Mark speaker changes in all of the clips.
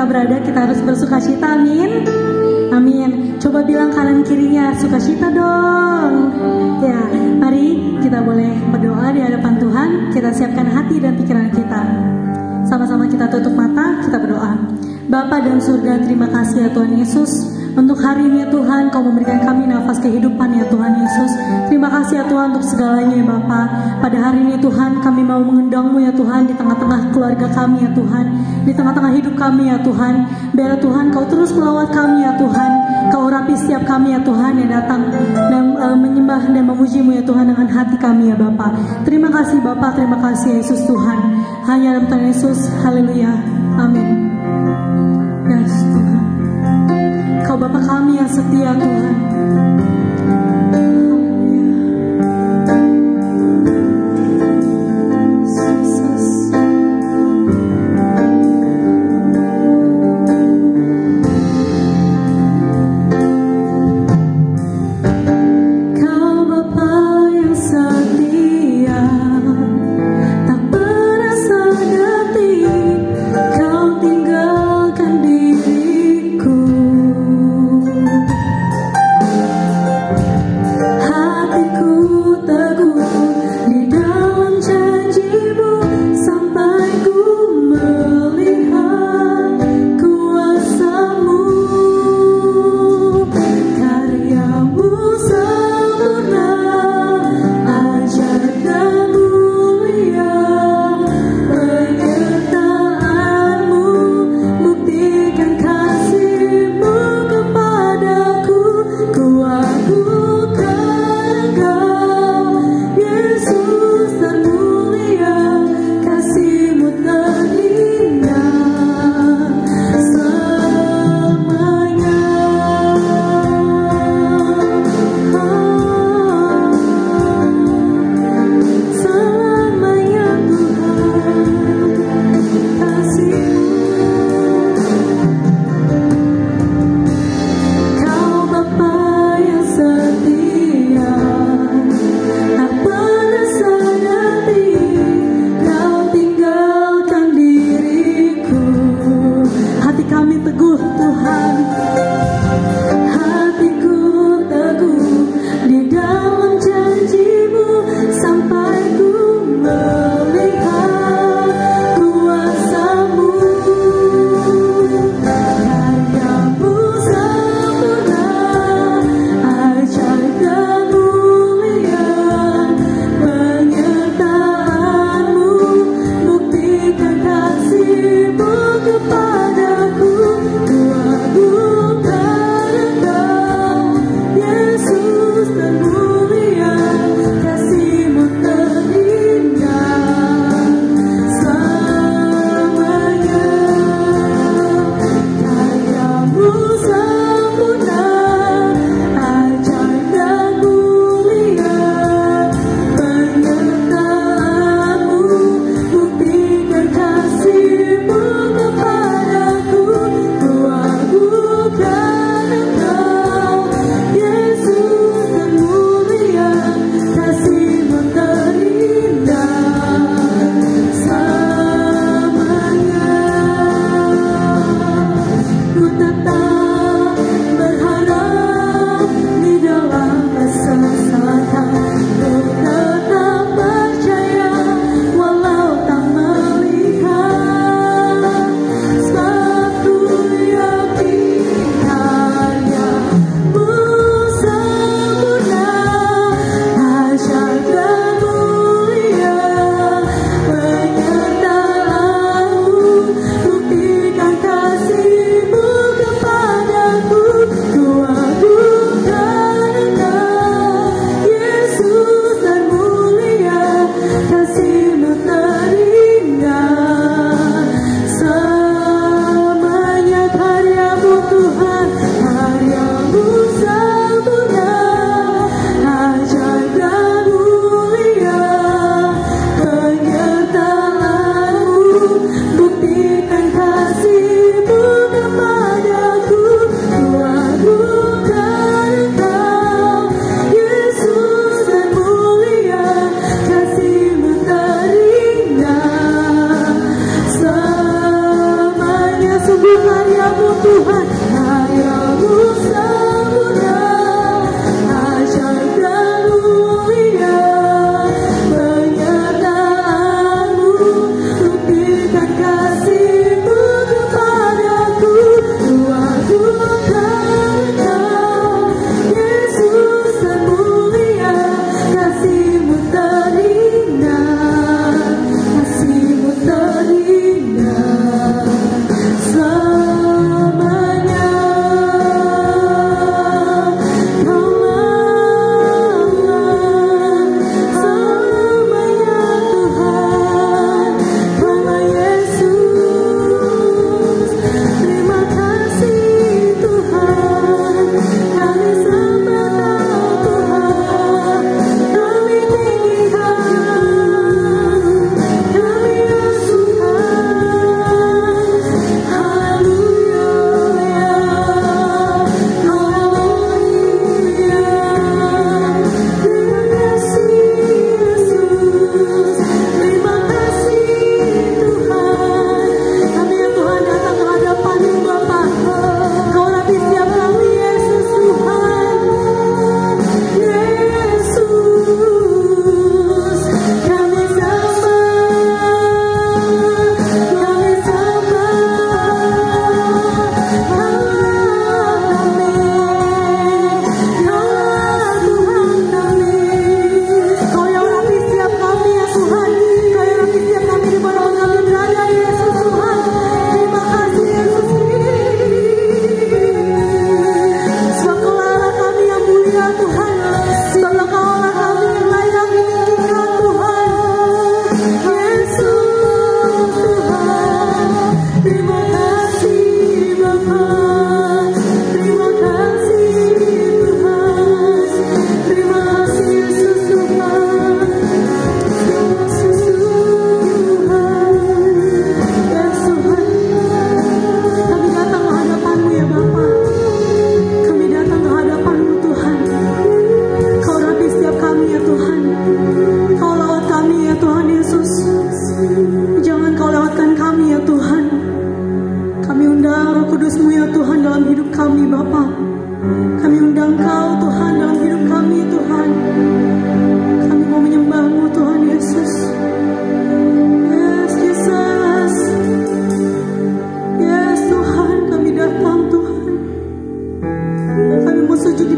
Speaker 1: kita berada, kita harus bersukacita, amin. Amin. Coba bilang kanan kirinya, sukacita dong. Ya, mari kita boleh berdoa di hadapan Tuhan. Kita siapkan hati dan pikiran kita. Sama-sama kita tutup mata, kita berdoa. Bapa dalam surga, terima kasih ya Tuhan Yesus. Untuk hari ini ya Tuhan, Kau memberikan kami nafas kehidupan ya Tuhan Yesus. Terima kasih ya Tuhan untuk segalanya ya Bapa. Pada hari ini Tuhan, kami mau mengundang-Mu ya Tuhan di tengah-tengah keluarga kami ya Tuhan, di tengah-tengah hidup kami ya Tuhan. Biar Tuhan Kau terus melawat kami ya Tuhan. Kau urapi setiap kami ya Tuhan yang datang dan menyembah dan memuji-Mu ya Tuhan dengan hati kami ya Bapa. Terima kasih Bapa, terima kasih Yesus Tuhan. Hanya dalam Tuhan Yesus, haleluya, amin. Yes Tuhan, Kau Bapa kami yang setia Tuhan.
Speaker 2: Kau tinggalkan diriku.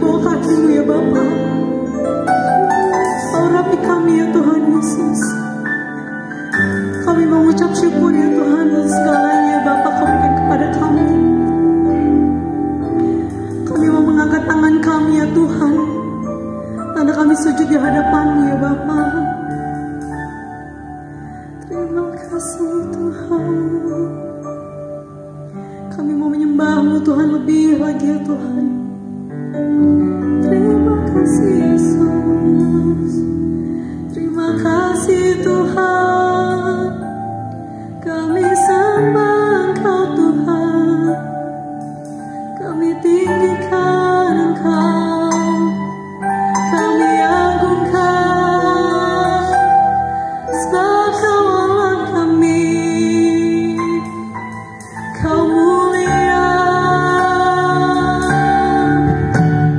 Speaker 1: bawah kaki-Mu ya Bapa. Urapi kami ya Tuhan Yesus. Kami mengucap syukur ya Tuhan atas segalanya ya Bapa Kau berikan kepada kami. Kami mau mengangkat tangan kami ya Tuhan, tanda kami sujud di hadapan-Mu ya Bapa. Terima kasih Tuhan. Kami mau menyembah-Mu Tuhan lebih lagi ya Tuhan. Terima kasih Yesus. Terima kasih Tuhan. Kami sembah Engkau Tuhan. Kami tinggikan Engkau. Kami agungkan. Sebab Kau Allah kami. Kau mulia.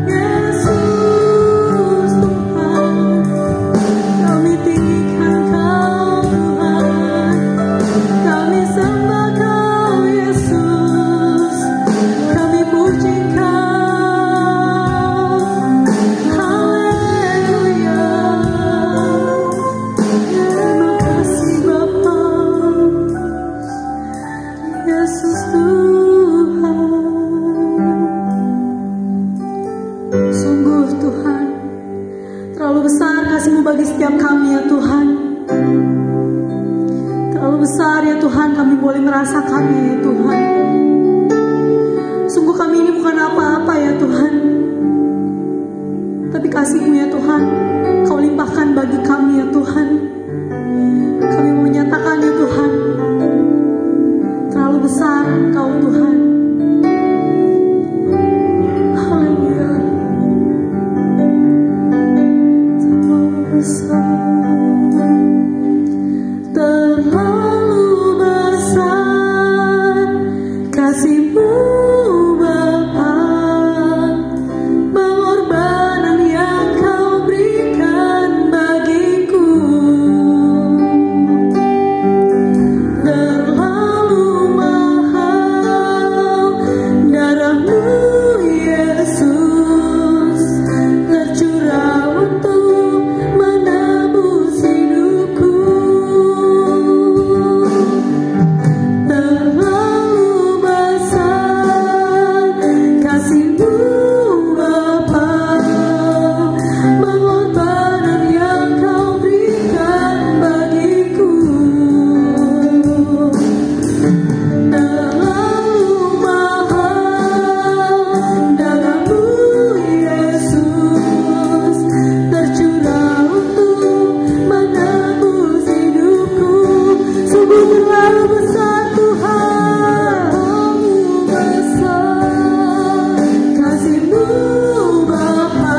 Speaker 1: Yesus Tuhan. Kami tinggikan Kau Tuhan. Kami sembah Kau Yesus. Kami puji Kau. Haleluya. Terima kasih Bapa. Yesus Tuhan. Sungguh Tuhan, terlalu besar kasih-Mu bagi setiap kami ya Tuhan. Terlalu besar ya Tuhan kami boleh merasakannya ya Tuhan. Sungguh kami ini bukan apa-apa ya Tuhan, tapi kasih-Mu ya Tuhan Kau limpahkan bagi kami ya Tuhan. Kami mau menyatakan ya Tuhan, terlalu besar Kau Tuhan. Haleluya. Terlalu besar, terlalu besar kasih-Mu Bapa. Pengorbanan yang Kau berikan bagiku terlalu mahal. Darah-Mu Yesus tercurah untuk menebus hidupku. Terlalu besar kasih-Mu Bapa. Pengorbanan yang Kau berikan bagiku terlalu mahal. Darah-Mu Yesus tercurah untuk menebus hidupku. Sungguh terlalu besar Tuhan. Terlalu besar kasih-Mu Bapa.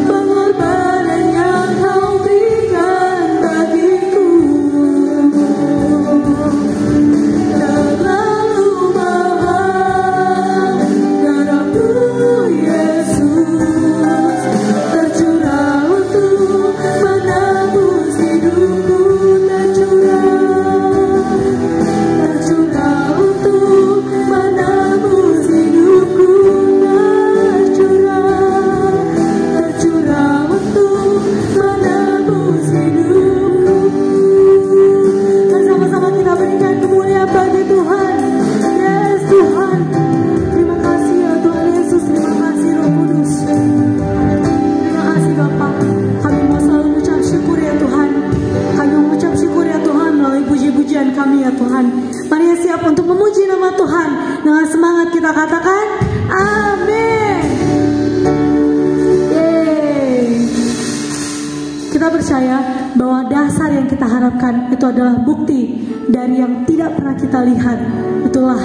Speaker 1: Pengorbanan yang Kau berikan bagiku terlalu mahal. Darah-Mu Yesus tercurah untuk menebus hidupku. Tercurah untuk menebus hidupku. Tercurah untuk menebus hidupku. Dan sama-sama kita berikan kemuliaan bagi Tuhan. Yes Tuhan. Terima kasih ya Tuhan Yesus. Terima kasih Roh Kudus. Terima kasih Bapa. Kami mau selalu mengucap syukur ya Tuhan. Kami mengucap syukur ya Tuhan melalui puji-pujian kami ya Tuhan. Mari ya siap untuk memuji nama Tuhan. Dengan semangat kita katakan amin. Yeay. Kita percaya bahwa dasar yang kita harapkan itu adalah bukti dari yang tidak pernah kita lihat. Itulah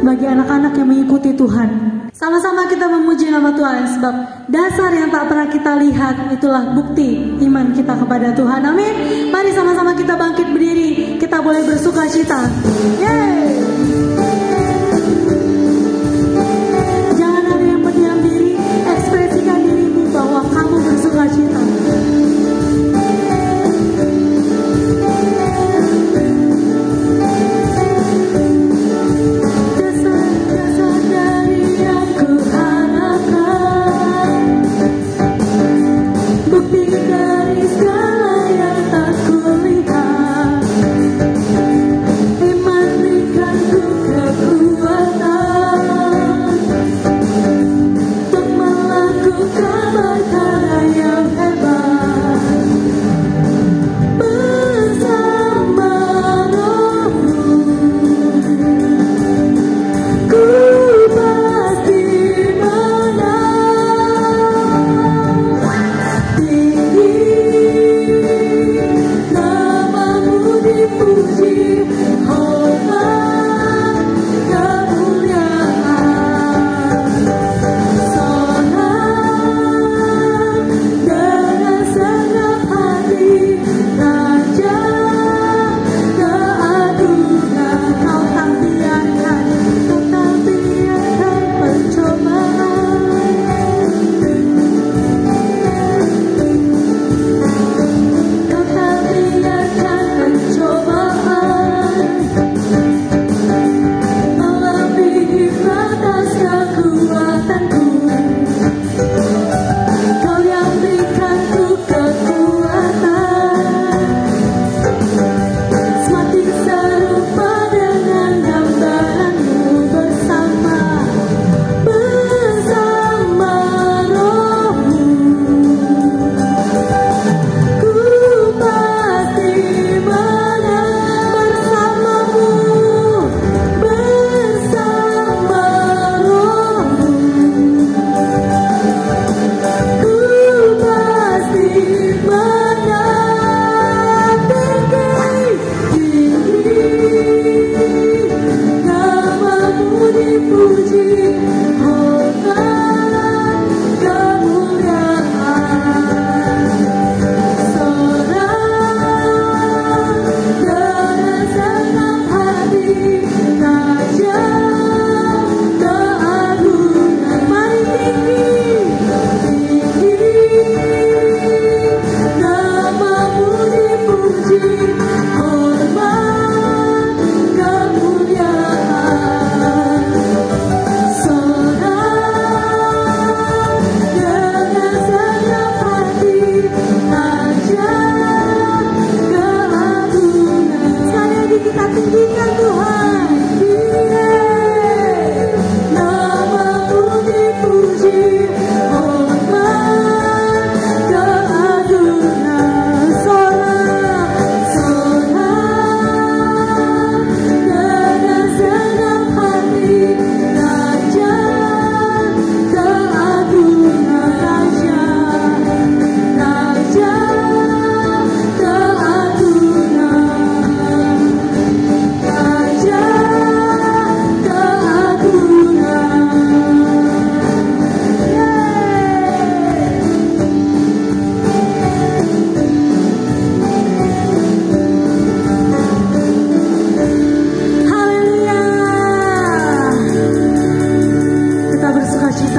Speaker 1: bagi anak-anak yang mengikuti Tuhan. Sama-sama kita memuji nama Tuhan, sebab dasar yang tak pernah kita lihat itulah bukti iman kita kepada Tuhan. Amin. Mari sama-sama kita bangkit berdiri. Kita boleh bersuka cita. Yeay. Jangan ada yang berdiam diri. Ekspresikan dirimu bahwa kamu bersuka cita. Dasar dari yang ku harapkan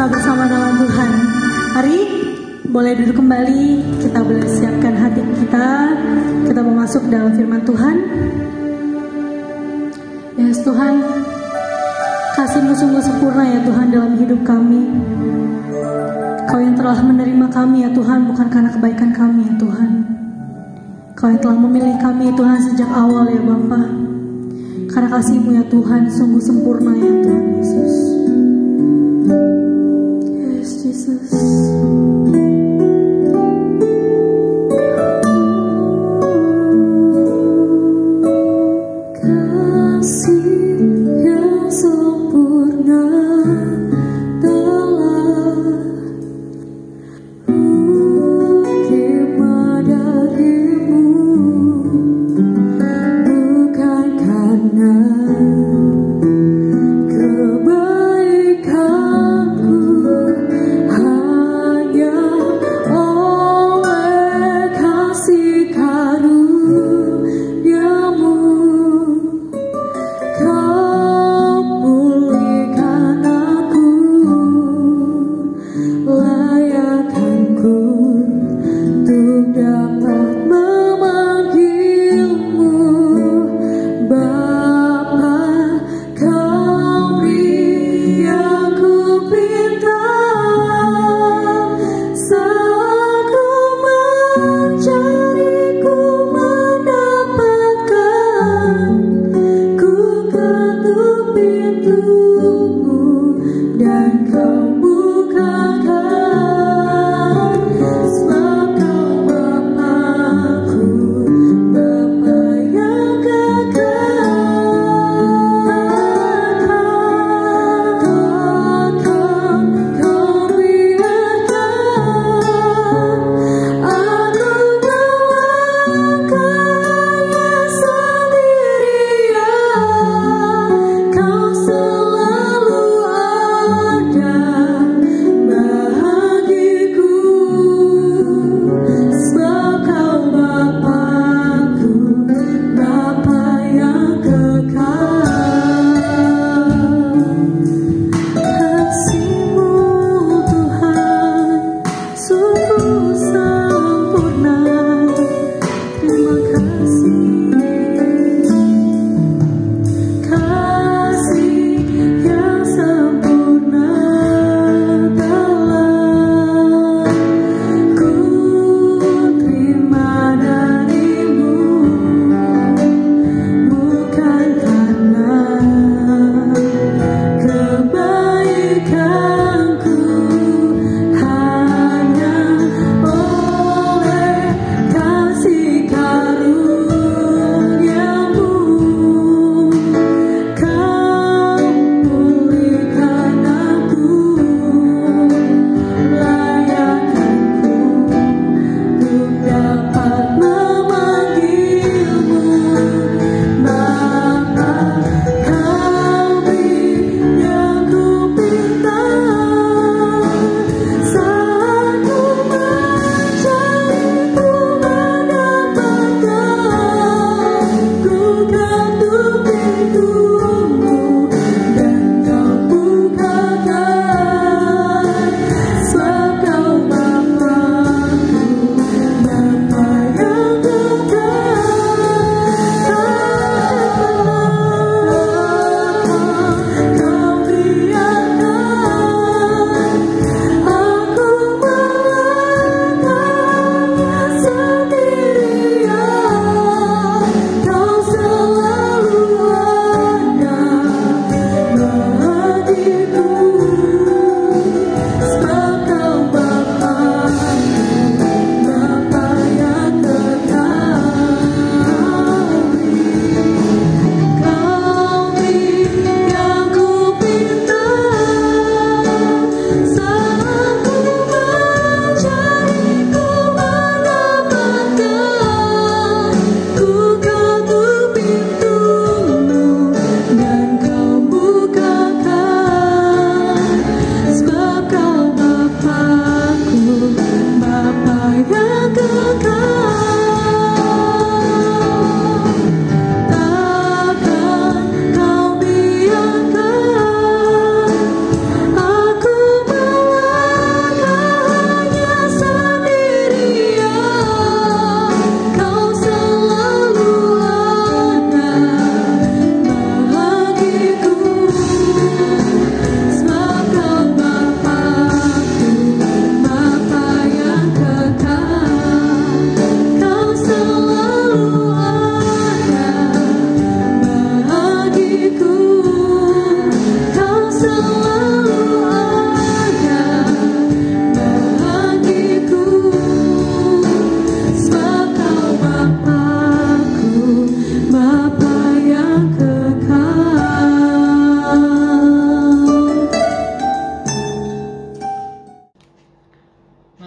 Speaker 1: bisa bersama dengan Tuhan. Mari boleh duduk kembali, kita boleh siapkan hati kita. Kita mau masuk dalam firman Tuhan. Yes Tuhan, kasih-Mu sungguh sempurna ya Tuhan dalam hidup kami. Kau yang telah menerima kami ya Tuhan, bukan karena kebaikan kami ya Tuhan. Kau yang telah memilih kami ya Tuhan sejak awal ya Bapa. Karena kasih-Mu ya Tuhan sungguh sempurna ya Tuhan Yesus. Yes Jesus.
Speaker 2: Kebaikanku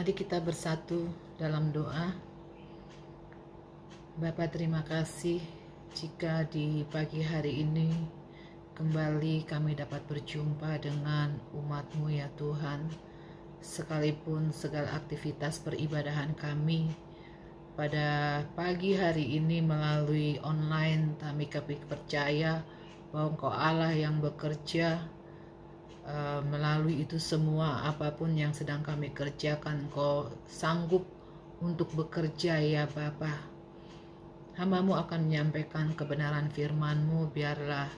Speaker 2: Mari kita bersatu dalam doa. Bapa, terima kasih jika di pagi hari ini kembali kami dapat berjumpa dengan umat-Mu ya Tuhan. Sekalipun segala aktivitas peribadahan kami pada pagi hari ini melalui online, kami percaya bahwa Engkau Allah yang bekerja melalui itu semua. Apapun yang sedang kami kerjakan, Engkau sanggup untuk bekerja ya Bapa. Hamba-Mu akan menyampaikan kebenaran firman-Mu. Biarlah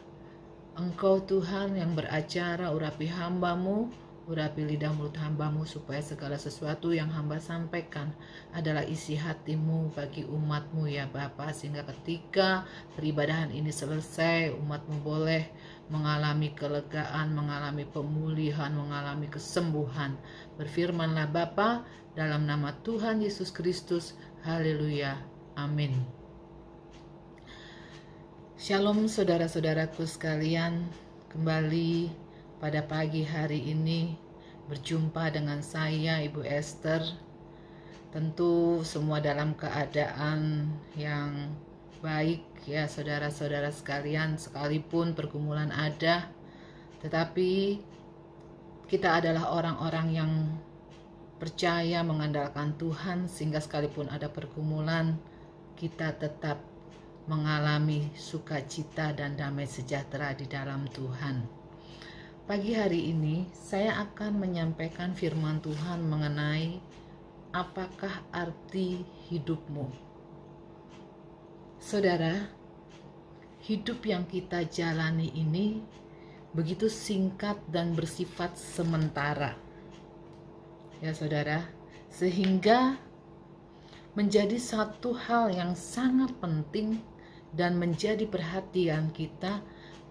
Speaker 2: Engkau Tuhan yang beracara, urapi hamba-Mu, urapi lidah mulut hamba-Mu, supaya segala sesuatu yang hamba sampaikan adalah isi hati-Mu bagi umat-Mu ya Bapa. Sehingga ketika peribadahan ini selesai, umat-Mu boleh mengalami kelegaan, mengalami pemulihan, mengalami kesembuhan. Berfirmanlah Bapa, dalam nama Tuhan Yesus Kristus. Haleluya. Amin. Shalom saudara-saudaraku sekalian, kembali pada pagi hari ini berjumpa dengan saya Ibu Esther. Tentu semua dalam keadaan yang baik ya saudara-saudara sekalian, sekalipun pergumulan ada, tetapi kita adalah orang-orang yang percaya mengandalkan Tuhan, sehingga sekalipun ada pergumulan kita tetap mengalami sukacita dan damai sejahtera di dalam Tuhan. Pagi hari ini saya akan menyampaikan firman Tuhan mengenai apakah arti hidupmu. Saudara, hidup yang kita jalani ini begitu singkat dan bersifat sementara. Ya saudara, sehingga menjadi satu hal yang sangat penting dan menjadi perhatian kita,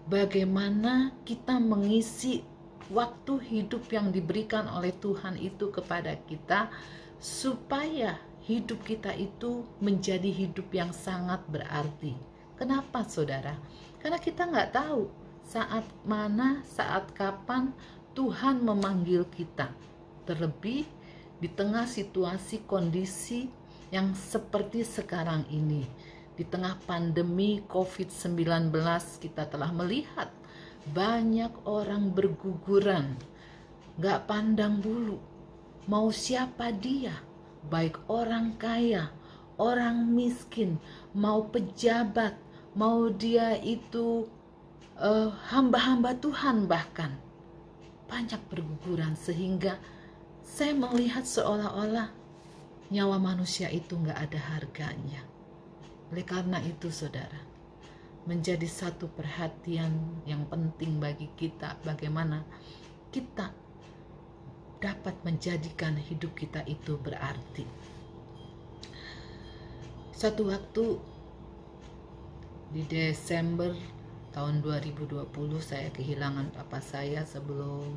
Speaker 2: bagaimana kita mengisi waktu hidup yang diberikan oleh Tuhan itu kepada kita, supaya hidup kita itu menjadi hidup yang sangat berarti. Kenapa saudara? Karena kita nggak tahu saat mana, saat kapan Tuhan memanggil kita. Terlebih di tengah situasi kondisi yang seperti sekarang ini. Di tengah pandemi COVID-19 kita telah melihat banyak orang berguguran, gak pandang bulu mau siapa dia, baik orang kaya, orang miskin, mau pejabat, mau dia itu hamba-hamba Tuhan, bahkan banyak berguguran, sehingga saya melihat seolah-olah nyawa manusia itu gak ada harganya. Oleh karena itu saudara, menjadi satu perhatian yang penting bagi kita bagaimana kita dapat menjadikan hidup kita itu berarti. Satu waktu di Desember tahun 2020 saya kehilangan papa saya sebelum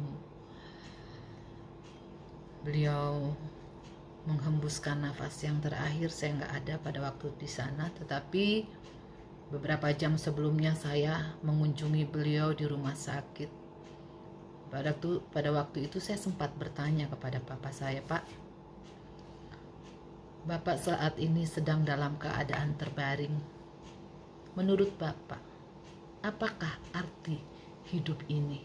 Speaker 2: beliau menghembuskan nafas yang terakhir. Saya nggak ada pada waktu di sana, tetapi beberapa jam sebelumnya saya mengunjungi beliau di rumah sakit. Pada waktu itu saya sempat bertanya kepada papa saya, Pak, Bapak saat ini sedang dalam keadaan terbaring. Menurut Bapak, apakah arti hidup ini?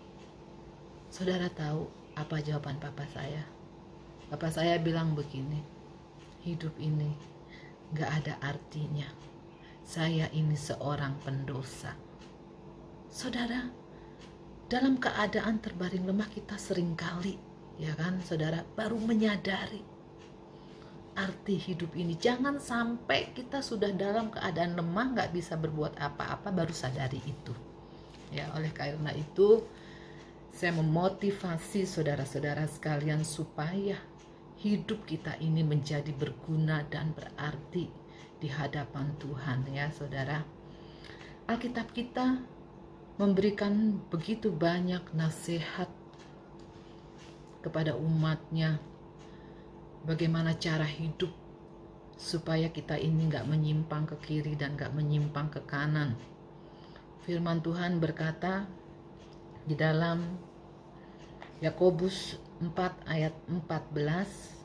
Speaker 2: Saudara tahu apa jawaban papa saya? Bapak saya bilang begini, hidup ini gak ada artinya. Saya ini seorang pendosa. Saudara, dalam keadaan terbaring lemah kita seringkali, ya kan saudara, baru menyadari arti hidup ini. Jangan sampai kita sudah dalam keadaan lemah, gak bisa berbuat apa-apa, baru sadari itu. Ya, oleh karena itu, saya memotivasi saudara-saudara sekalian supaya hidup kita ini menjadi berguna dan berarti di hadapan Tuhan ya saudara. Alkitab kita memberikan begitu banyak nasihat kepada umatnya, bagaimana cara hidup supaya kita ini gak menyimpang ke kiri dan gak menyimpang ke kanan. Firman Tuhan berkata di dalam Yakobus 4 ayat 14,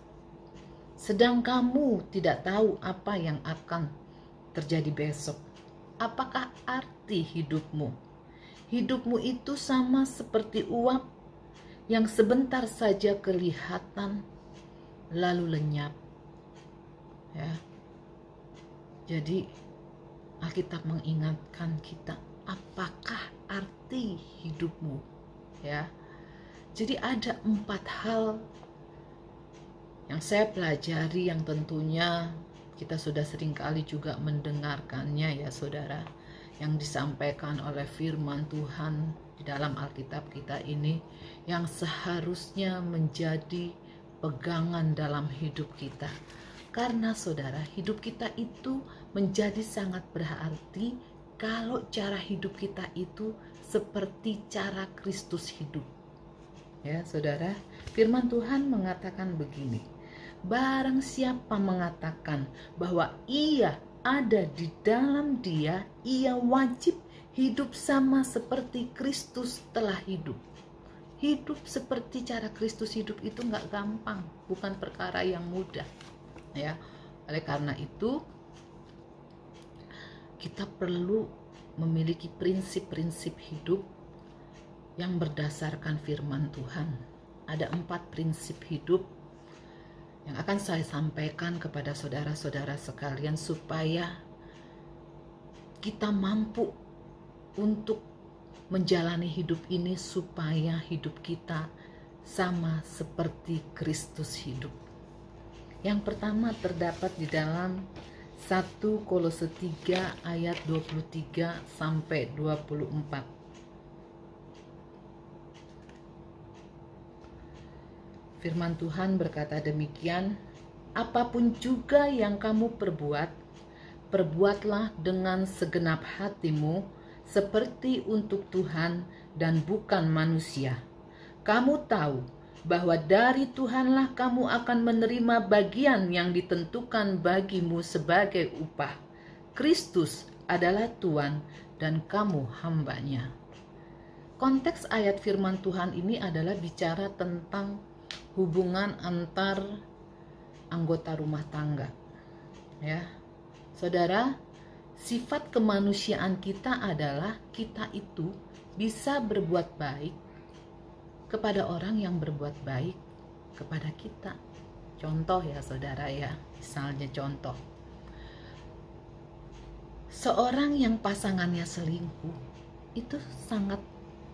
Speaker 2: sedang kamu tidak tahu apa yang akan terjadi besok. Apakah arti hidupmu? Hidupmu itu sama seperti uap yang sebentar saja kelihatan lalu lenyap. Ya. Jadi Alkitab mengingatkan kita, apakah arti hidupmu? Ya. Jadi ada 4 hal yang saya pelajari, yang tentunya kita sudah seringkali juga mendengarkannya ya saudara, yang disampaikan oleh firman Tuhan di dalam Alkitab kita ini, yang seharusnya menjadi pegangan dalam hidup kita. Karena saudara, hidup kita itu menjadi sangat berarti kalau cara hidup kita itu seperti cara Kristus hidup. Ya saudara, firman Tuhan mengatakan begini, barang siapa mengatakan bahwa ia ada di dalam dia, ia wajib hidup sama seperti Kristus telah hidup. Hidup seperti cara Kristus hidup itu nggak gampang, bukan perkara yang mudah. Ya, oleh karena itu kita perlu memiliki prinsip-prinsip hidup yang berdasarkan firman Tuhan. Ada 4 prinsip hidup yang akan saya sampaikan kepada saudara-saudara sekalian supaya kita mampu untuk menjalani hidup ini, supaya hidup kita sama seperti Kristus hidup. Yang pertama terdapat di dalam 1 Kolose 3 ayat 23 sampai 24. Firman Tuhan berkata demikian, apapun juga yang kamu perbuat, perbuatlah dengan segenap hatimu seperti untuk Tuhan dan bukan manusia. Kamu tahu bahwa dari Tuhanlah kamu akan menerima bagian yang ditentukan bagimu sebagai upah. Kristus adalah Tuhan dan kamu hambanya. Konteks ayat firman Tuhan ini adalah bicara tentang hubungan antar anggota rumah tangga. Ya. Saudara, sifat kemanusiaan kita adalah kita itu bisa berbuat baik kepada orang yang berbuat baik kepada kita. Contoh ya saudara ya, misalnya contoh. Seorang yang pasangannya selingkuh itu sangat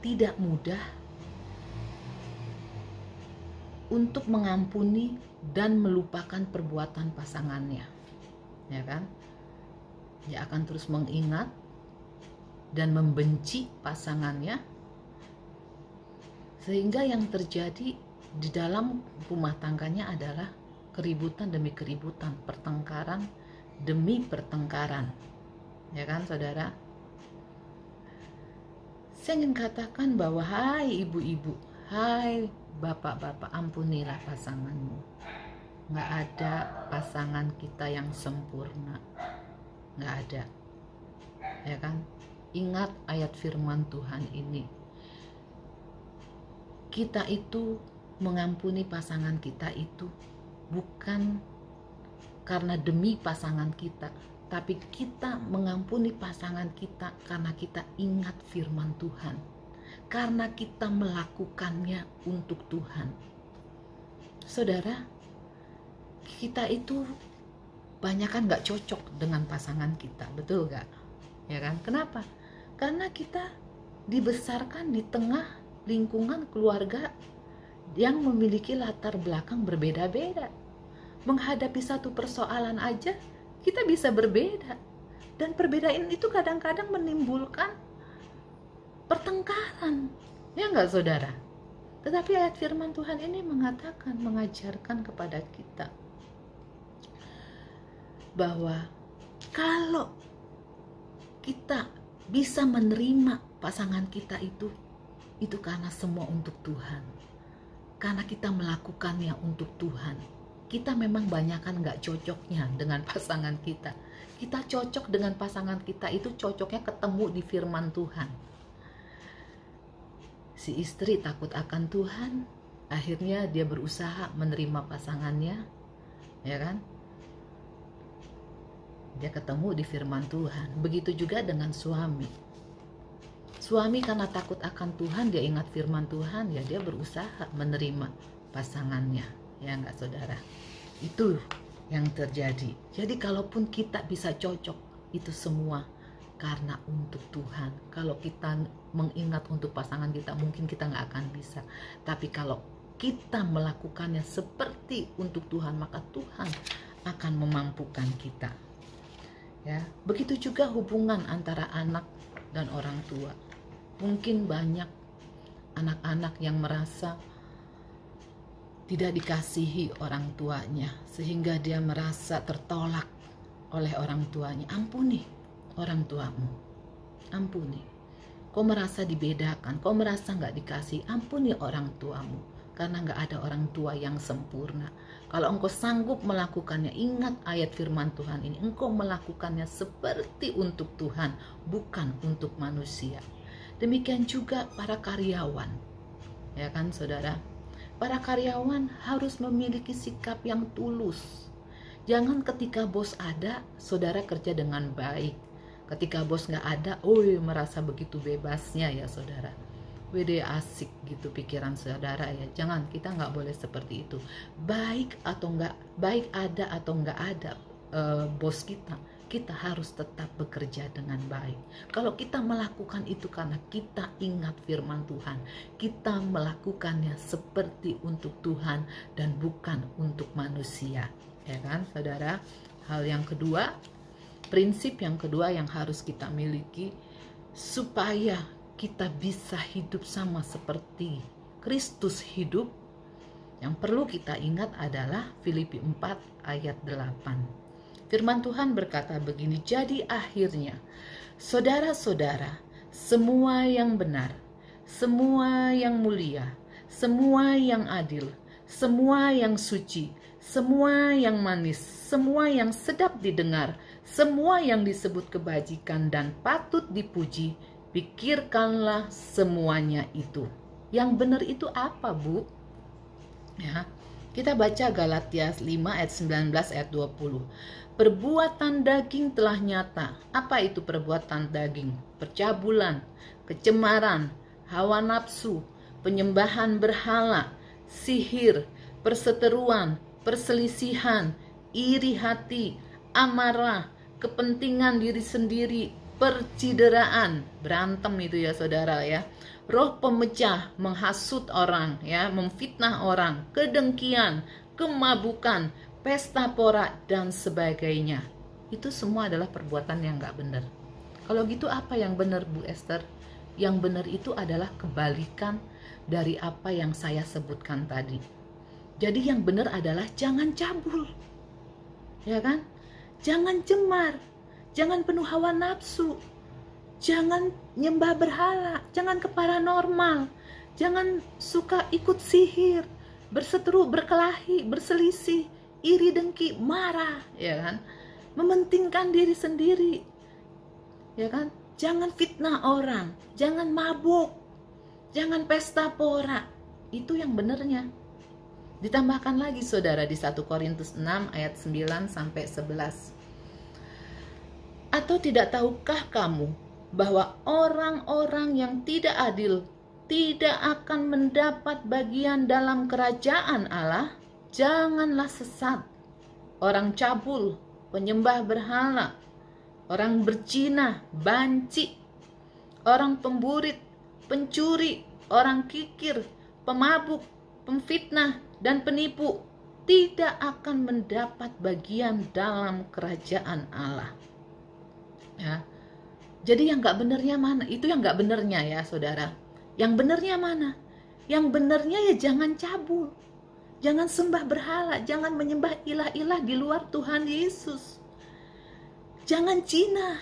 Speaker 2: tidak mudah untuk mengampuni dan melupakan perbuatan pasangannya, ya kan? Dia akan terus mengingat dan membenci pasangannya, sehingga yang terjadi di dalam rumah tangganya adalah keributan demi keributan, pertengkaran demi pertengkaran, ya kan saudara? Saya ingin katakan bahwa hai ibu-ibu, hai bapak-bapak, ampunilah pasanganmu. Nggak ada pasangan kita yang sempurna, nggak ada, ya kan? Ingat ayat firman Tuhan ini, kita itu mengampuni pasangan kita itu bukan karena demi pasangan kita, tapi kita mengampuni pasangan kita karena kita ingat firman Tuhan, karena kita melakukannya untuk Tuhan. Saudara, kita itu banyak kan gak cocok dengan pasangan kita, betul gak? Ya kan? Kenapa? Karena kita dibesarkan di tengah lingkungan keluarga yang memiliki latar belakang berbeda-beda. Menghadapi satu persoalan aja kita bisa berbeda, dan perbedaan itu kadang-kadang menimbulkan pertengkaran, ya enggak saudara? Tetapi ayat firman Tuhan ini mengatakan, mengajarkan kepada kita bahwa kalau kita bisa menerima pasangan kita itu karena semua untuk Tuhan, karena kita melakukannya untuk Tuhan. Kita memang banyakan gak cocoknya dengan pasangan kita. Kita cocok dengan pasangan kita itu cocoknya ketemu di firman Tuhan. Si istri takut akan Tuhan, akhirnya dia berusaha menerima pasangannya ya kan? Dia ketemu di firman Tuhan. Begitu juga dengan suami. Suami karena takut akan Tuhan, dia ingat firman Tuhan, ya dia berusaha menerima pasangannya, ya enggak saudara? Itu yang terjadi. Jadi kalaupun kita bisa cocok, itu semua karena untuk Tuhan. Kalau kita mengingat untuk pasangan kita, mungkin kita nggak akan bisa. Tapi kalau kita melakukannya seperti untuk Tuhan, maka Tuhan akan memampukan kita. Ya, begitu juga hubungan antara anak dan orang tua. Mungkin banyak anak-anak yang merasa tidak dikasihi orang tuanya, sehingga dia merasa tertolak oleh orang tuanya. Ampuni orang tuamu, ampuni. Kau merasa dibedakan, kau merasa nggak dikasih, ampuni orang tuamu. Karena nggak ada orang tua yang sempurna. Kalau engkau sanggup melakukannya, ingat ayat firman Tuhan ini, engkau melakukannya seperti untuk Tuhan, bukan untuk manusia. Demikian juga para karyawan, ya kan saudara? Para karyawan harus memiliki sikap yang tulus. Jangan ketika bos ada, saudara kerja dengan baik. Ketika bos nggak ada, merasa begitu bebasnya ya saudara. Wede asik gitu pikiran saudara ya. Jangan, kita nggak boleh seperti itu. Baik atau nggak, baik ada atau nggak ada bos kita harus tetap bekerja dengan baik. Kalau kita melakukan itu karena kita ingat firman Tuhan, kita melakukannya seperti untuk Tuhan dan bukan untuk manusia, ya kan saudara? Hal yang kedua, prinsip yang kedua yang harus kita miliki supaya kita bisa hidup sama seperti Kristus hidup, yang perlu kita ingat adalah Filipi 4 ayat 8. Firman Tuhan berkata begini, jadi akhirnya saudara-saudara, semua yang benar, semua yang mulia, semua yang adil, semua yang suci, semua yang manis, semua yang sedap didengar, semua yang disebut kebajikan dan patut dipuji, pikirkanlah semuanya itu. Yang benar itu apa, Bu? Ya, kita baca Galatia 5 ayat 19 ayat 20. Perbuatan daging telah nyata. Apa itu perbuatan daging? Percabulan, kecemaran, hawa nafsu, penyembahan berhala, sihir, perseteruan, perselisihan, iri hati, amarah, kepentingan diri sendiri, percideraan, berantem itu ya saudara ya. Roh pemecah, menghasut orang ya, memfitnah orang, kedengkian, kemabukan, pesta pora dan sebagainya. Itu semua adalah perbuatan yang gak benar. Kalau gitu apa yang benar, Bu Esther? Yang benar itu adalah kebalikan dari apa yang saya sebutkan tadi. Jadi yang benar adalah jangan cabul, ya kan? Jangan cemar, jangan penuh hawa nafsu, jangan nyembah berhala, jangan ke paranormal, jangan suka ikut sihir, berseteru, berkelahi, berselisih, iri dengki, marah, ya kan? Mementingkan diri sendiri, ya kan? Jangan fitnah orang, jangan mabuk, jangan pesta pora. Itu yang benernya. Ditambahkan lagi saudara di 1 Korintus 6 ayat 9 sampai 11. Atau tidak tahukah kamu bahwa orang-orang yang tidak adil tidak akan mendapat bagian dalam kerajaan Allah? Janganlah sesat. Orang cabul, penyembah berhala, orang berzina, banci, orang pemburit, pencuri, orang kikir, pemabuk, pemfitnah, dan penipu tidak akan mendapat bagian dalam kerajaan Allah. Ya. Jadi yang gak benernya mana? Itu yang gak benernya ya saudara. Yang benernya mana? Yang benernya ya jangan cabul, jangan sembah berhala, jangan menyembah ilah-ilah di luar Tuhan Yesus. Jangan zina,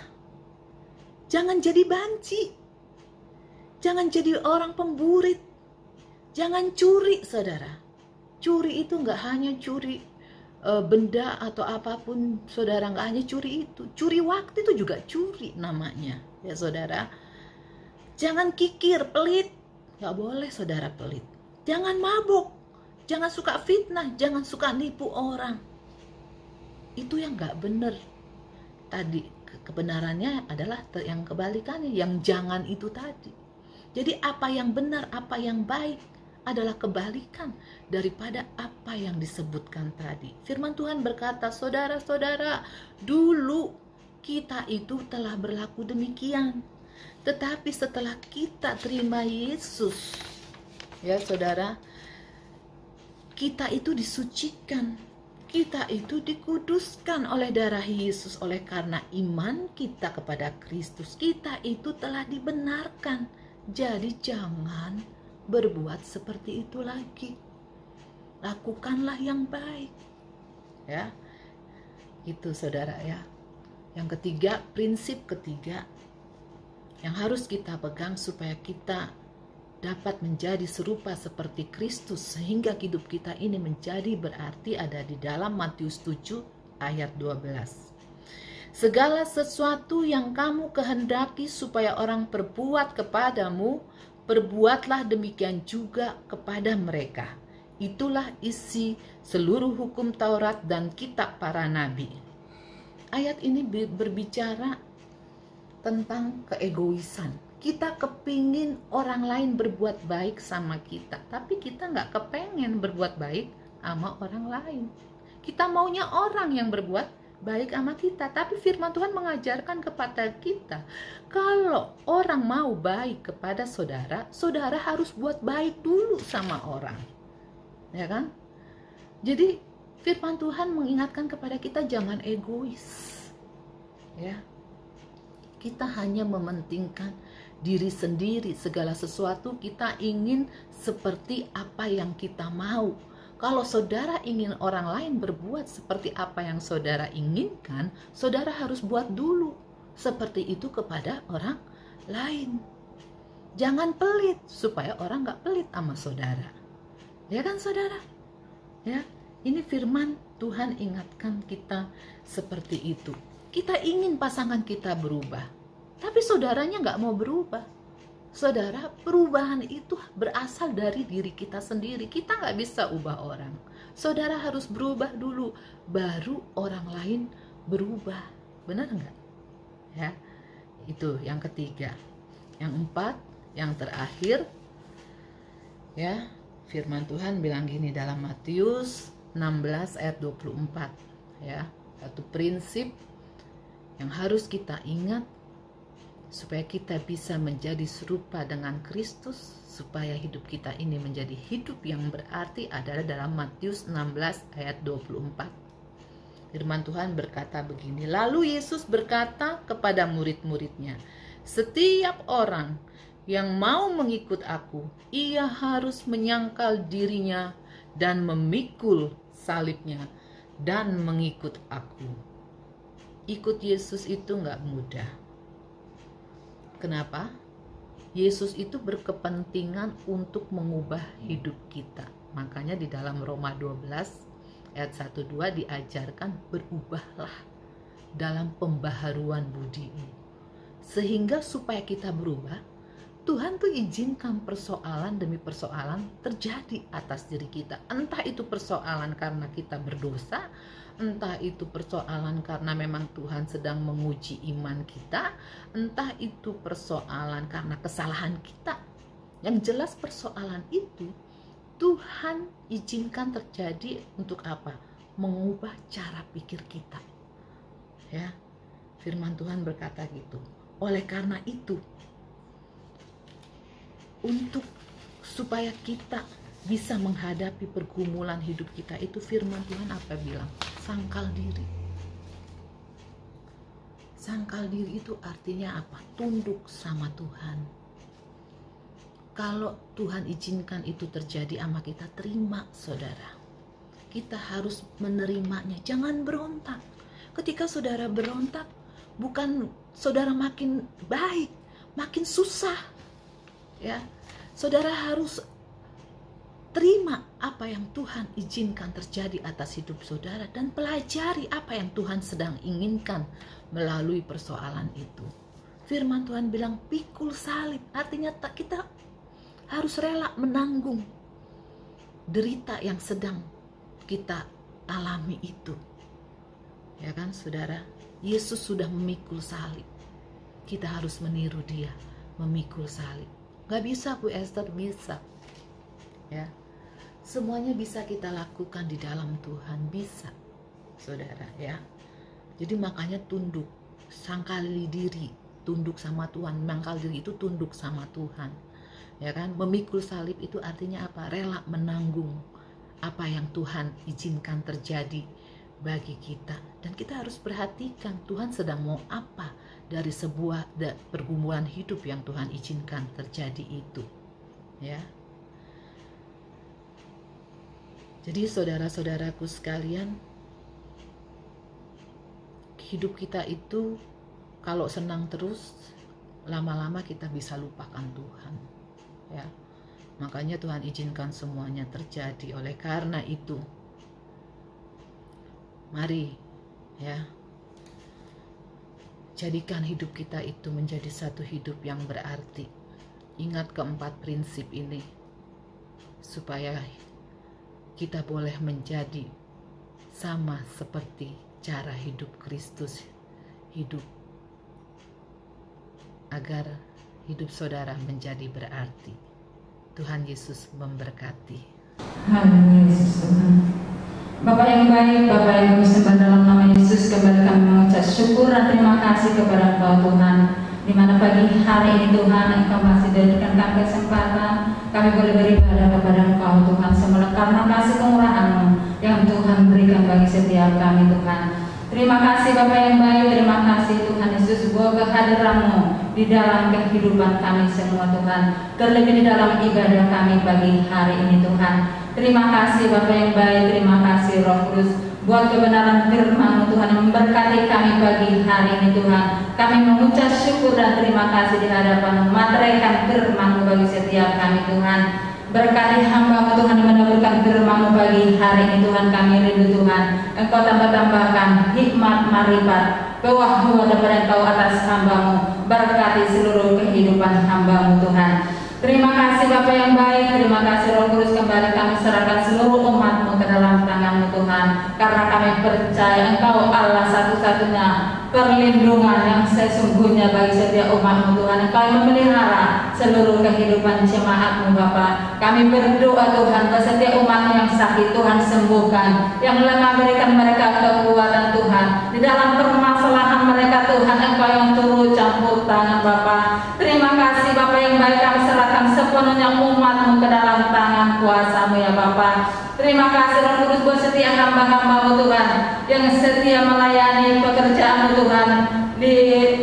Speaker 2: jangan jadi banci, jangan jadi orang pemburit, jangan curi saudara. Curi itu nggak hanya curi benda atau apapun saudara, nggak hanya curi itu, curi waktu itu juga curi namanya ya saudara. Jangan kikir, pelit, nggak boleh saudara pelit. Jangan mabuk, jangan suka fitnah, jangan suka nipu orang. Itu yang gak benar. Tadi kebenarannya adalah yang kebalikannya, yang jangan itu tadi. Jadi apa yang benar, apa yang baik adalah kebalikan daripada apa yang disebutkan tadi. Firman Tuhan berkata, saudara-saudara, dulu kita itu telah berlaku demikian. Tetapi setelah kita terima Yesus, ya saudara, kita itu disucikan, kita itu dikuduskan oleh darah Yesus. Oleh karena iman kita kepada Kristus, kita itu telah dibenarkan. Jadi jangan berbuat seperti itu lagi. Lakukanlah yang baik. Ya, itu saudara ya. Yang ketiga, prinsip ketiga yang harus kita pegang supaya kita dapat menjadi serupa seperti Kristus, sehingga hidup kita ini menjadi berarti, ada di dalam Matius 7 ayat 12. Segala sesuatu yang kamu kehendaki supaya orang perbuat kepadamu, perbuatlah demikian juga kepada mereka. Itulah isi seluruh hukum Taurat dan kitab para nabi. Ayat ini berbicara tentang keegoisan. Kita kepingin orang lain berbuat baik sama kita, tapi kita nggak kepengen berbuat baik sama orang lain. Kita maunya orang yang berbuat baik sama kita, tapi firman Tuhan mengajarkan kepada kita, kalau orang mau baik kepada saudara, saudara harus buat baik dulu sama orang, ya kan? Jadi firman Tuhan mengingatkan kepada kita jangan egois, ya. Kita hanya mementingkan diri sendiri, segala sesuatu kita ingin seperti apa yang kita mau. Kalau saudara ingin orang lain berbuat seperti apa yang saudara inginkan, saudara harus buat dulu seperti itu kepada orang lain. Jangan pelit supaya orang gak pelit sama saudara. Ya kan saudara? Ya, ini firman Tuhan ingatkan kita seperti itu. Kita ingin pasangan kita berubah, tapi saudaranya nggak mau berubah. Saudara, perubahan itu berasal dari diri kita sendiri. Kita nggak bisa ubah orang. Saudara harus berubah dulu, baru orang lain berubah. Benar nggak? Ya, itu yang ketiga. Yang empat, yang terakhir, ya, firman Tuhan bilang gini dalam Matius 16 ayat 24. Ya, satu prinsip yang harus kita ingat supaya kita bisa menjadi serupa dengan Kristus, supaya hidup kita ini menjadi hidup yang berarti, adalah dalam Matius 16 ayat 24. Firman Tuhan berkata begini, lalu Yesus berkata kepada murid-muridnya, setiap orang yang mau mengikut aku, ia harus menyangkal dirinya dan memikul salibnya dan mengikut aku. Ikut Yesus itu nggak mudah. Kenapa? Yesus itu berkepentingan untuk mengubah hidup kita. Makanya di dalam Roma 12 ayat 1-2 diajarkan berubahlah dalam pembaharuan budimu. Sehingga supaya kita berubah, Tuhan tuh izinkan persoalan demi persoalan terjadi atas diri kita. Entah itu persoalan karena kita berdosa, entah itu persoalan karena memang Tuhan sedang menguji iman kita, entah itu persoalan karena kesalahan kita. Yang jelas persoalan itu Tuhan izinkan terjadi untuk apa? Mengubah cara pikir kita. Ya, firman Tuhan berkata gitu. Oleh karena itu, untuk supaya kita bisa menghadapi pergumulan hidup kita itu, firman Tuhan apa bilang? Sangkal diri. Sangkal diri itu artinya apa? Tunduk sama Tuhan. Kalau Tuhan izinkan itu terjadi sama kita, terima saudara. Kita harus menerimanya, jangan berontak. Ketika saudara berontak, bukan saudara makin baik, makin susah. Ya, saudara harus terima apa yang Tuhan izinkan terjadi atas hidup saudara dan pelajari apa yang Tuhan sedang inginkan melalui persoalan itu. Firman Tuhan bilang pikul salib, artinya kita harus rela menanggung derita yang sedang kita alami itu. Ya kan saudara, Yesus sudah memikul salib. Kita harus meniru dia, memikul salib. Gak bisa Bu Esther, bisa. Ya, semuanya bisa kita lakukan di dalam Tuhan, bisa saudara ya. Jadi makanya tunduk, sangkali diri, tunduk sama Tuhan. Mangkal diri itu tunduk sama Tuhan. Ya kan, memikul salib itu artinya apa? Rela menanggung apa yang Tuhan izinkan terjadi bagi kita. Dan kita harus perhatikan Tuhan sedang mau apa dari sebuah pergumulan hidup yang Tuhan izinkan terjadi itu. Ya. Jadi saudara-saudaraku sekalian, hidup kita itu kalau senang terus, lama-lama kita bisa lupakan Tuhan. Ya. Makanya Tuhan izinkan semuanya terjadi. Oleh karena itu, mari ya, jadikan hidup kita itu menjadi satu hidup yang berarti. Ingat keempat prinsip ini supaya kita boleh menjadi sama seperti cara hidup Kristus hidup, agar hidup saudara menjadi berarti. Tuhan Yesus memberkati.
Speaker 3: Haleluya Yesus Tuhan. Bapak yang baik, Bapak yang kami sembah dalam nama Yesus, kembali kami mengucap syukur dan terima kasih kepada Engkau Tuhan, di mana pagi hari ini Tuhan Engkau masih berikan kami kesempatan kami boleh beribadah kepada Engkau Tuhan, semula karena kasih kemurahan-Mu yang Tuhan berikan bagi setiap kami Tuhan. Terima kasih Bapak yang baik, terima kasih Tuhan Yesus buat kehadiran-Mu di dalam kehidupan kami semua Tuhan, terlebih di dalam ibadah kami pagi hari ini Tuhan. Terima kasih Bapak yang baik, terima kasih Roh Kudus buat kebenaran firman-Mu Tuhan yang memberkati kami pagi hari ini Tuhan. Kami mengucap syukur dan terima kasih di hadapan-Mu, materaikan firman-Mu bagi setiap kami Tuhan. Berkati hamba-Mu Tuhan yang mendapatkan firman-Mu pagi hari ini Tuhan. Kami rindu Tuhan Engkau tambah-tambahkan hikmat, marifat, kewahyuan daripada Engkau atas hamba-Mu. Berkati seluruh kehidupan hamba-Mu Tuhan. Terima kasih Bapak yang baik, terima kasih Roh Kudus, kembali kami serahkan seluruh umat-Mu ke dalam tangan-Mu Tuhan. Karena kami percaya Engkau Allah satu-satunya perlindungan yang sesungguhnya bagi setiap umat-Mu Tuhan. Engkau yang memelihara seluruh kehidupan jemaat-Mu Bapa. Kami berdoa Tuhan ke setiap umat yang sakit Tuhan sembuhkan, yang lemah berikan mereka kekuatan Tuhan. Di dalam permasalahan mereka Tuhan Engkau yang turut campur tangan Bapa. Terima kasih Bapak yang baik, kami serahkan sepenuhnya umat-Mu ke dalam tangan kuasa-Mu ya Bapa. Terima kasih Roh Kudus buat setiap hamba-hamba-Mu Tuhan yang setia melayani pekerjaan-Mu Tuhan di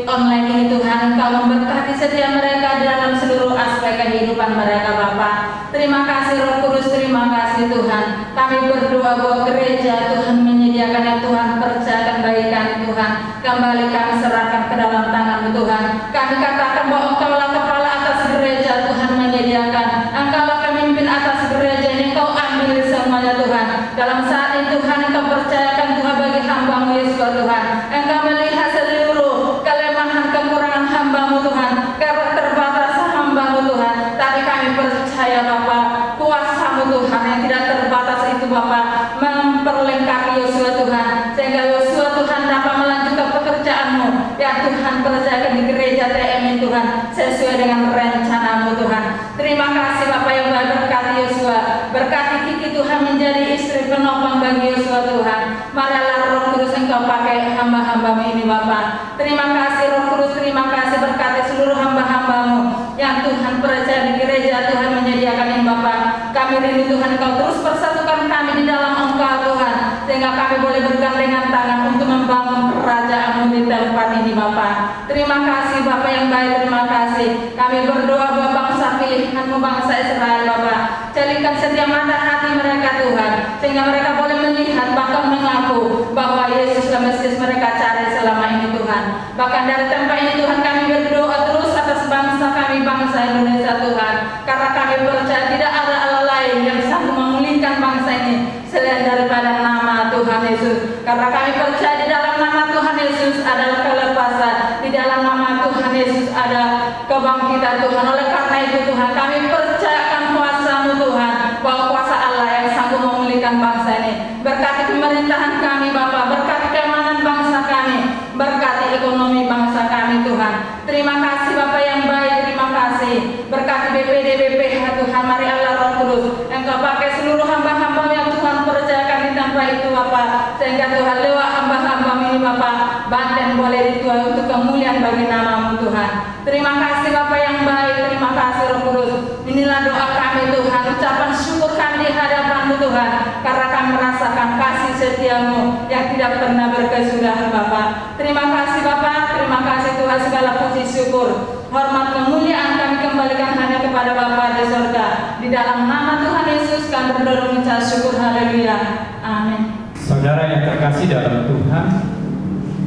Speaker 3: online ini Tuhan. Engkau memberkati setiap mereka di dalam seluruh aspek kehidupan mereka Bapa. Terima kasih Roh Kudus, terima kasih Tuhan. Kami berdoa buat gereja Tuhan menyediakan yang Tuhan percayakan bagi kami Tuhan. Kembali kami serahkan ke dalam tangan-Mu Tuhan. Kami katakan bahwa Engkaulah kepala atas gereja Tuhan menyediakan. Engkaulah pemimpin atas gereja ini. Engkau ambil semuanya Tuhan. Dalam saat ini Tuhan Engkau percayakan Tuhan bagi hamba-Mu Yesus Tuhan. Engkau melihat seluruh kelemahan kekurangan hamba-Mu Tuhan, keterbatasan hamba-Mu Tuhan. Tapi kami percaya Bapa, kuasa-Mu Tuhan yang tidak terbatas itu Bapa memperlengkapi Yosua Tuhan, sehingga Yosua Tuhan dapat melanjutkan pekerjaan-Mu yang Tuhan percayakan di gereja TM Tuhan sesuai dengan rencana-Mu Tuhan. Terima kasih Bapak yang baik, berkati Yosua, berkati Kiki Tuhan menjadi istri penopang bagi Yosua Tuhan. Marilah Roh Kudus Engkau pakai hamba-hamba-Mu ini Bapak. Terima kasih Roh Kudus, terima kasih, berkati seluruh hamba-hamba-Mu yang Tuhan percaya di gereja Tuhan menyediakan ini Bapak. Kami rindu Tuhan Engkau terus persatukan kami di dalam Engkau Tuhan, sehingga kami boleh bergandengan tangan untuk membangun kerajaan-Mu di tempat ini Bapak. Terima kasih Bapak yang baik, terima kasih. Kami berdoa buat bangsa pilihan-Mu, bangsa Israel Bapak. Jadikan setiap mata hati mereka Tuhan, sehingga mereka boleh melihat bahkan mengaku bahwa Yesuslah Mesias mereka cari selama ini Tuhan. Bahkan dari tempat ini Tuhan kami berdoa terus atas bangsa kami, bangsa Indonesia Tuhan. Karena kami percaya tidak ada Allah lain yang sanggup memulihkan bangsa ini selain daripada nama Tuhan Yesus. Karena kami percaya di dalam nama Tuhan Yesus adalah kelepasan, di dalam nama Tuhan Yesus ada kebangkitan Tuhan. Oleh karena itu Tuhan kami percayakan kuasa-Mu Tuhan, bahwa kuasa Allah yang sanggup memulihkan bangsa ini. Berkati pemerintahan kami Bapak, berkati keamanan bangsa kami, berkati ekonomi bangsa kami Tuhan. Terima kasih Bapa yang baik, terima kasih. Berkati BPD, BPH Tuhan, mari Allah Roh Kudus, Engkau pakai seluruh hamba-hamba yang Tuhan percayakan di tempat itu Bapa, sehingga Tuhan lewat hamba-hamba ini Bapa, Banten boleh dituai untuk kemuliaan bagi nama-Mu Tuhan. Terima kasih Bapa yang baik, terima kasih Roh Kudus. Inilah doa kami Tuhan, ucapan syukur kami di hadapan-Mu Tuhan, karena kami merasakan kasih setia-Mu yang tidak pernah berkesudahan Bapa. Terima kasih Bapa, terima kasih Tuhan, segala puji syukur, hormat kemuliaan kami kembalikan hanya kepada Bapa di surga. Di dalam nama Tuhan Yesus kami berdoa mengucap syukur, haleluya, amin.
Speaker 4: Saudara yang terkasih dalam Tuhan,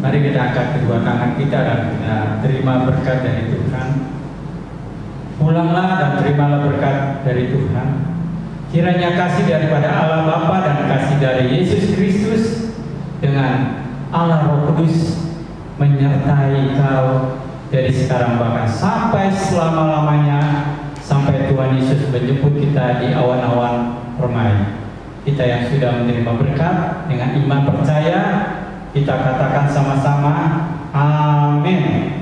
Speaker 4: mari kita angkat kedua tangan kita dan kita terima berkat dari Tuhan. Pulanglah dan terimalah berkat dari Tuhan. Kiranya kasih daripada Allah Bapa dan kasih dari Yesus Kristus dengan Allah Roh Kudus menyertai kau dari sekarang bahkan sampai selama-lamanya, sampai Tuhan Yesus menjemput kita di awan-awan permai. Kita yang sudah menerima berkat dengan iman percaya, kita katakan sama-sama, amin.